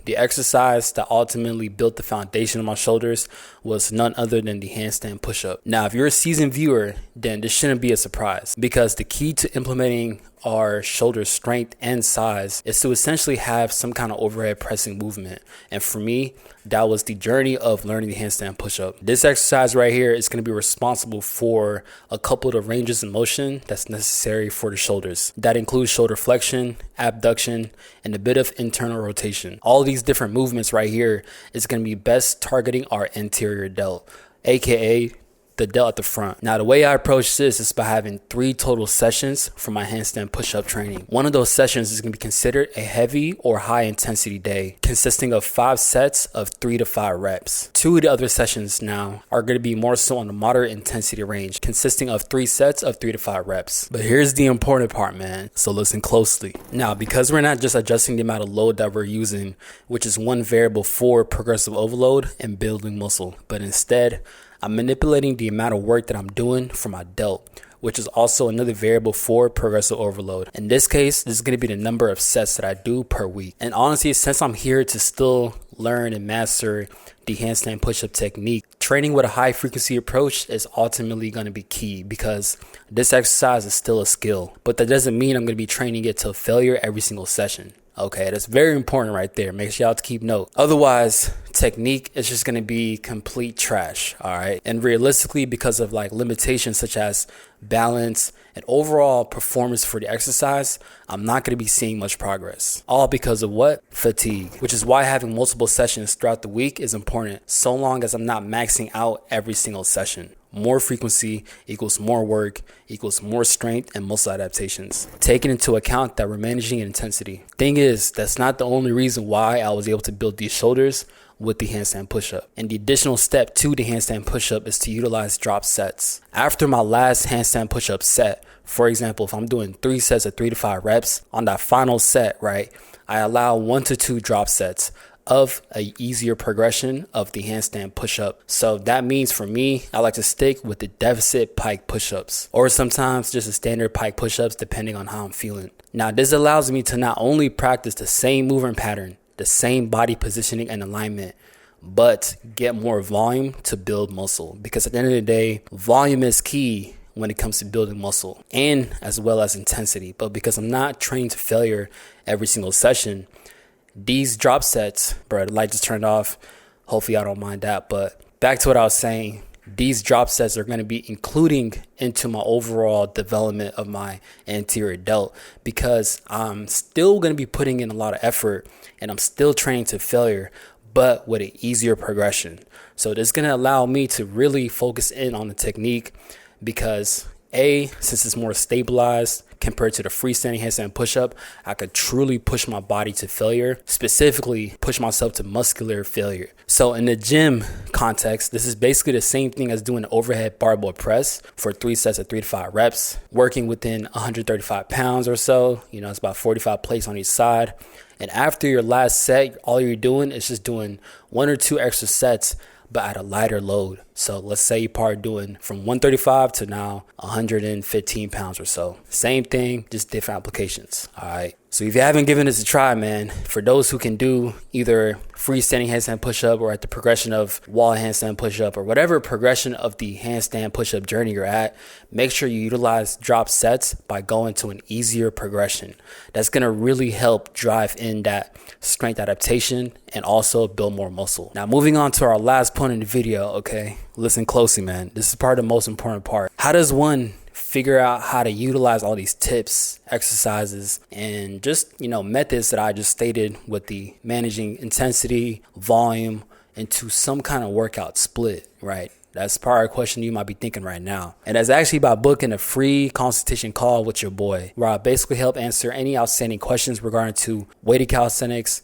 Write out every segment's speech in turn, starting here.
The exercise that ultimately built the foundation of my shoulders was none other than the handstand push-up. Now, if you're a seasoned viewer, then this shouldn't be a surprise, because the key to implementing our shoulder strength and size is to essentially have some kind of overhead pressing movement. And for me, that was the journey of learning the handstand push-up. This exercise right here is going to be responsible for a couple of the ranges of motion that's necessary for the shoulders. That includes shoulder flexion, abduction, and a bit of internal rotation. All these different movements right here is going to be best targeting our anterior delt, aka the delt at the front. Now, the way I approach this is by having 3 total sessions for my handstand push-up training. One of those sessions is going to be considered a heavy or high intensity day, consisting of 5 sets of 3 to 5 reps. 2 of the other sessions now are going to be more so on the moderate intensity range, consisting of 3 sets of 3 to 5 reps. But here's the important part, man. So listen closely. Now, because we're not just adjusting the amount of load that we're using, which is one variable for progressive overload and building muscle, but instead, I'm manipulating the amount of work that I'm doing for my delt, which is also another variable for progressive overload. In this case, this is going to be the number of sets that I do per week. And honestly, since I'm here to still learn and master the handstand push-up technique, training with a high frequency approach is ultimately going to be key, because this exercise is still a skill. But that doesn't mean I'm going to be training it to failure every single session. Okay, that's very important right there. Make sure y'all keep note. Otherwise, technique is just going to be complete trash, all right? And realistically, because of like limitations such as balance and overall performance for the exercise, I'm not going to be seeing much progress. All because of what? Fatigue, which is why having multiple sessions throughout the week is important, so long as I'm not maxing out every single session. More frequency equals more work equals more strength and muscle adaptations, taking into account that we're managing intensity. Thing is, that's not the only reason why I was able to build these shoulders with the handstand push-up. And the additional step to the handstand push-up is to utilize drop sets. After my last handstand push-up set, for example, if I'm doing 3 sets of 3 to 5 reps, on that final set, right, I allow 1 to 2 drop sets of a easier progression of the handstand push-up. So that means for me, I like to stick with the deficit pike push-ups, or sometimes just a standard pike push-ups depending on how I'm feeling. Now, this allows me to not only practice the same movement pattern, the same body positioning and alignment, but get more volume to build muscle, because at the end of the day, volume is key when it comes to building muscle, and as well as intensity. But because I'm not training to failure every single session, these drop sets, bro, the light just turned off. Hopefully I don't mind that. But back to what I was saying, these drop sets are going to be including into my overall development of my anterior delt, because I'm still going to be putting in a lot of effort and I'm still training to failure, but with an easier progression. So this is going to allow me to really focus in on the technique, because since it's more stabilized compared to the freestanding handstand push-up, I could truly push my body to failure, specifically push myself to muscular failure. So in the gym context, this is basically the same thing as doing an overhead barbell press for 3 sets of 3 to 5 reps, working within 135 pounds or so. It's about 45 plates on each side. And after your last set, all you're doing is just doing 1 or 2 extra sets, but at a lighter load. So let's say you part doing from 135 to now 115 pounds or so. Same thing, just different applications. All right. So if you haven't given this a try, man, for those who can do either freestanding handstand push-up or at the progression of wall handstand push-up or whatever progression of the handstand push-up journey you're at, make sure you utilize drop sets by going to an easier progression. That's going to really help drive in that strength adaptation and also build more muscle. Now, moving on to our last point in the video, okay? Listen closely, man. This is part of the most important part. How does one figure out how to utilize all these tips, exercises, and just, methods that I just stated with the managing intensity, volume, into some kind of workout split, right? That's probably a question you might be thinking right now. And that's actually by booking a free consultation call with your boy, where I basically help answer any outstanding questions regarding to weighted calisthenics,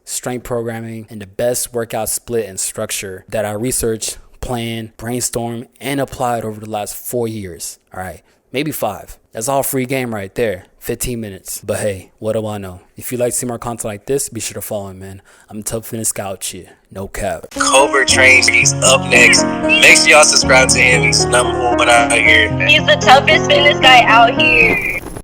strength programming, and the best workout split and structure that I researched, planned, brainstormed, and applied over the last 4 years. All right, maybe 5. That's all free game right there. 15 minutes. But hey, what do I know? If you'd like to see more content like this, be sure to follow me, man. I'm Tough Fitness Scout here. No cap. Cobra Trains, he's up next. Make sure y'all subscribe to him. He's number 1 out here. He's the toughest fitness guy out here.